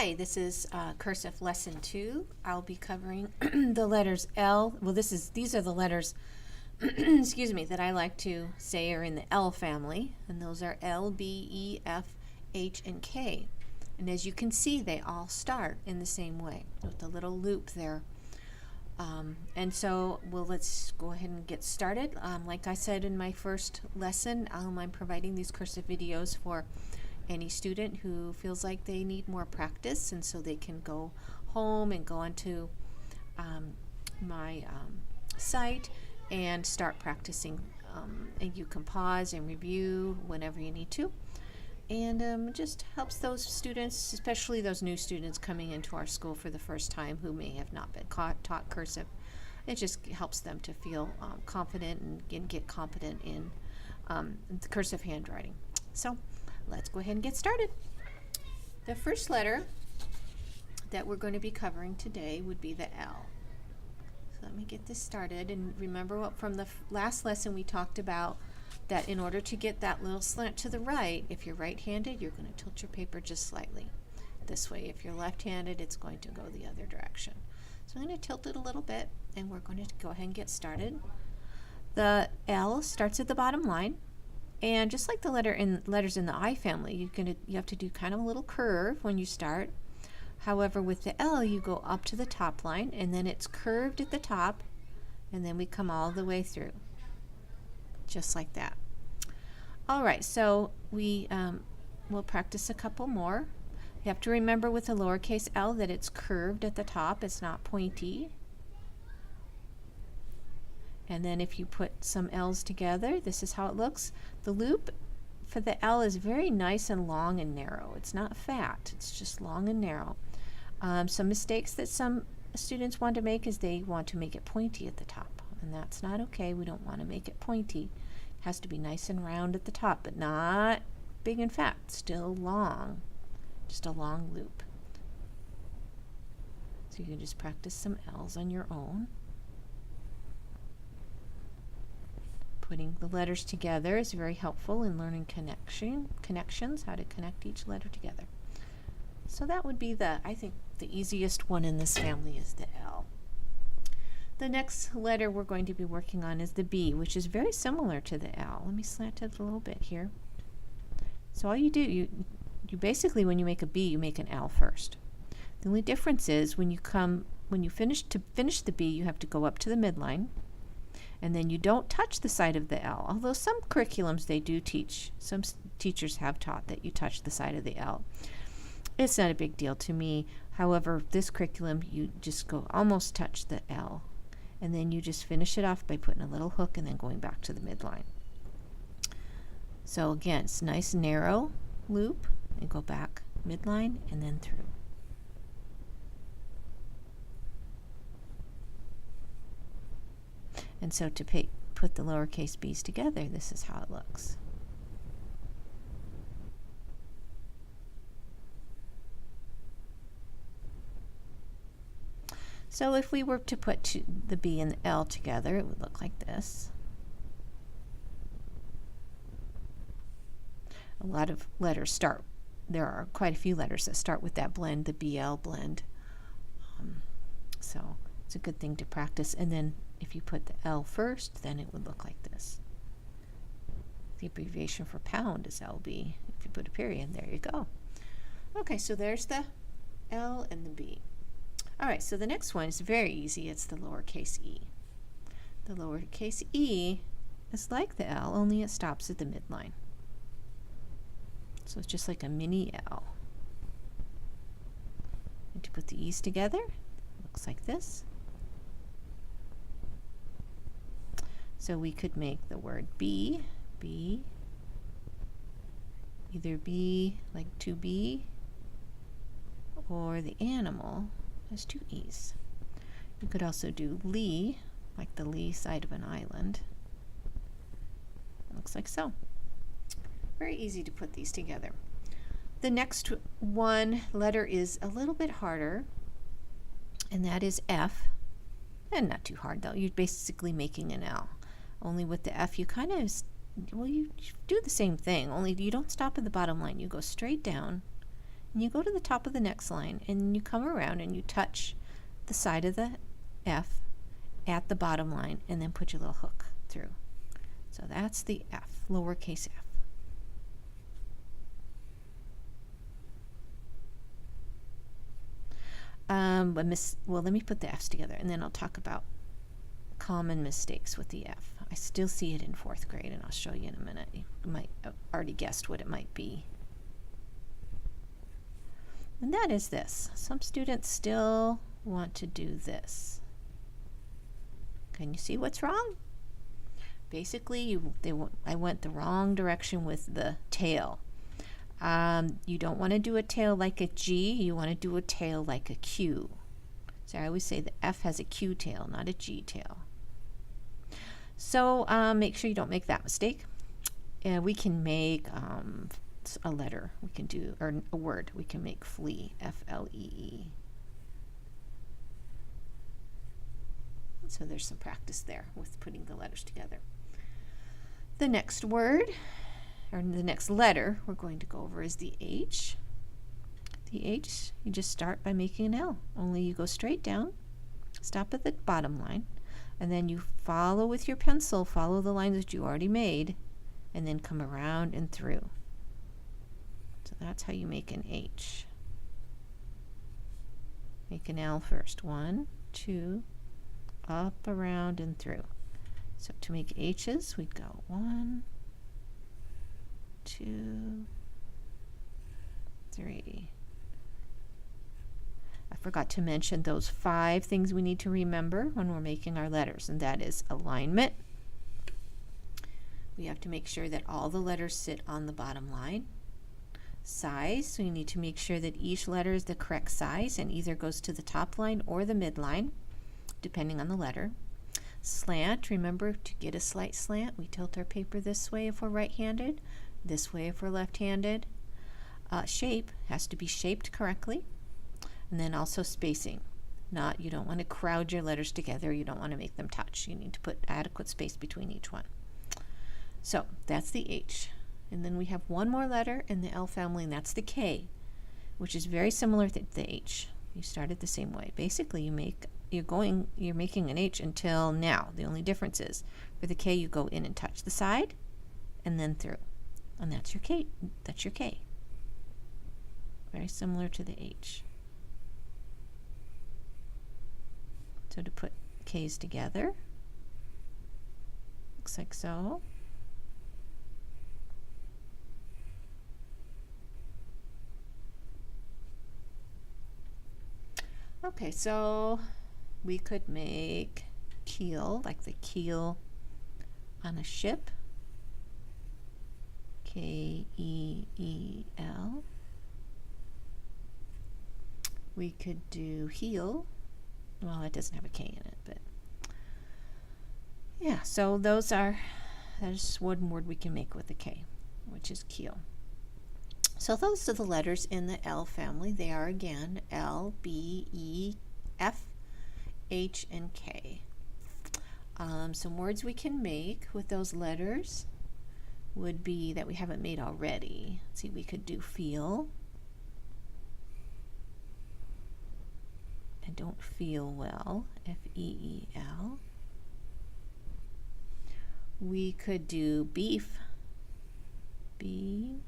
Hi, this is Cursive Lesson 2. I'll be covering the letters L. Well, these are the letters, excuse me, that I like to say are in the L family, and those are L, B, E, F, H, and K. And as you can see, they all start in the same way with the little loop there. And so, let's go ahead and get started. Like I said in my first lesson, I'm providing these cursive videos for any student who feels like they need more practice, and so they can go home and go onto my site and start practicing. And you can pause and review whenever you need to. And it just helps those students, especially those new students coming into our school for the first time who may have not been taught cursive. It just helps them to feel confident and get competent in the cursive handwriting. So let's go ahead and get started. The first letter that we're going to be covering today would be the L. So let me get this started. And remember what from the last lesson we talked about, that in order to get that little slant to the right, if you're right-handed, you're going to tilt your paper just slightly this way. If you're left-handed, it's going to go the other direction. So I'm going to tilt it a little bit, and we're going to go ahead and get started. The L starts at the bottom line, and just like the letters in the I family, you have to do kind of a little curve when you start. However, with the L, you go up to the top line, and then it's curved at the top, and then we come all the way through, just like that. All right, so we'll practice a couple more. You have to remember with the lowercase l that it's curved at the top, it's not pointy. And then if you put some L's together, this is how it looks. The loop for the L is very nice and long and narrow. It's not fat, it's just long and narrow. Some mistakes that some students want to make is they want to make it pointy at the top, and that's not okay. We don't want to make it pointy. It has to be nice and round at the top, but not big and fat, still long, just a long loop. So you can just practice some L's on your own. Putting the letters together is very helpful in learning connections, how to connect each letter together. So that would be I think the easiest one in this family is the L. The next letter we're going to be working on is the B, which is very similar to the L. Let me slant it a little bit here. So all you do, you basically, when you make a B, you make an L first. The only difference is when you finish the B, you have to go up to the midline, and then you don't touch the side of the L. Although some curriculums they do teach, some teachers have taught that you touch the side of the L. It's not a big deal to me. However, this curriculum, you just go almost touch the L, and then you just finish it off by putting a little hook and then going back to the midline. So again, it's a nice narrow loop, and go back midline and then through. And so to put the lowercase b's together, this is how it looks. So if we were to put the B and the L together, it would look like this. A lot of letters there are quite a few letters that start with that blend, the BL blend. So it's a good thing to practice. And then if you put the L first, then it would look like this. The abbreviation for pound is LB. If you put a period, there you go. Okay, so there's the L and the B. All right, so the next one is very easy. It's the lowercase e. The lowercase e is like the L, only it stops at the midline. So it's just like a mini L. And to put the e's together, it looks like this. So we could make the word B, either B like to be, or the animal has two e's. You could also do lee, like the lee side of an island. It looks like so. Very easy to put these together. The next one letter is a little bit harder, and that is F. And not too hard though. You're basically making an L. Only with the F you kind of, you do the same thing, only you don't stop at the bottom line. You go straight down And you go to the top of the next line and you come around and you touch the side of the F at the bottom line and then put your little hook through. So that's the F, lowercase f. Well, let me put the F's together and then I'll talk about common mistakes with the F. I still see it in 4th grade and I'll show you in a minute. You might have already guessed what it might be. And that is this. Some students still want to do this. Can you see what's wrong? Basically, I went the wrong direction with the tail. You don't want to do a tail like a G, you want to do a tail like a Q. So I always say the F has a Q tail, not a G tail. So make sure you don't make that mistake. We can make a letter, we can do, or a word, we can make flee, F-L-E-E. So there's some practice there with putting the letters together. The next word, or the next letter we're going to go over is the H. The H, you just start by making an L, only you go straight down, stop at the bottom line, and then you follow with your pencil, follow the lines that you already made, and then come around and through. So that's how you make an H. Make an L first. 1, 2, up, around, and through. So to make H's, we'd go 1, 2, 3. I forgot to mention those 5 things we need to remember when we're making our letters, and that is alignment. We have to make sure that all the letters sit on the bottom line. Size, so you need to make sure that each letter is the correct size and either goes to the top line or the midline, depending on the letter. Slant, remember to get a slight slant, we tilt our paper this way if we're right-handed, this way if we're left-handed. Shape has to be shaped correctly. And then also spacing. You don't want to crowd your letters together, you don't want to make them touch. You need to put adequate space between each one. So that's the H. And then we have one more letter in the L family, and that's the K, which is very similar to the H. You start it the same way. Basically, you're making an H until now. The only difference is for the K, you go in and touch the side, and then through, and that's your K. That's your K. Very similar to the H. So to put K's together, looks like so. Okay, so we could make keel, like the keel on a ship. K-E-E-L. We could do heel. Well, it doesn't have a K in it, but yeah, so that is one word we can make with a K, which is keel. So those are the letters in the L family. They are again L, B, E, F, H, and K. Some words we can make with those letters would be that we haven't made already. Let's see, we could do feel. I don't feel well, F-E-E-L. We could do beef, B-E-E-F.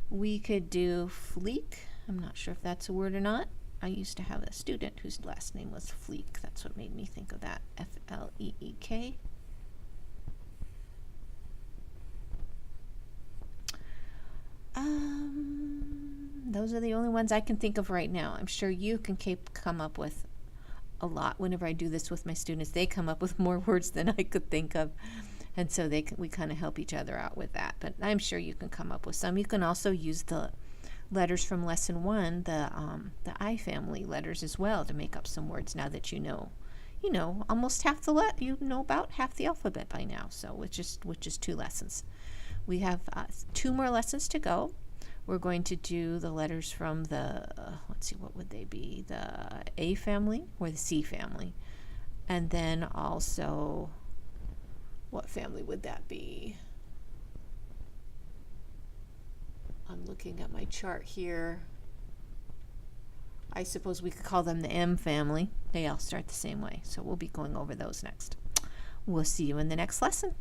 We could do fleek. I'm not sure if that's a word or not. I used to have a student whose last name was Fleek. That's what made me think of that, F-L-E-E-K. Those are the only ones I can think of right now. I'm sure you can come up with a lot. Whenever I do this with my students, they come up with more words than I could think of, and so we kind of help each other out with that. But I'm sure you can come up with some. You can also use the letters from lesson 1, the I family letters as well, to make up some words. Now that you know almost half you know about half the alphabet by now. So which is 2 lessons. We have 2 more lessons to go. We're going to do the letters from the, let's see, what would they be? The A family or the C family. And then also What family would that be? I'm looking at my chart here. I suppose we could call them the M family. They all start the same way. So we'll be going over those next. We'll see you in the next lesson.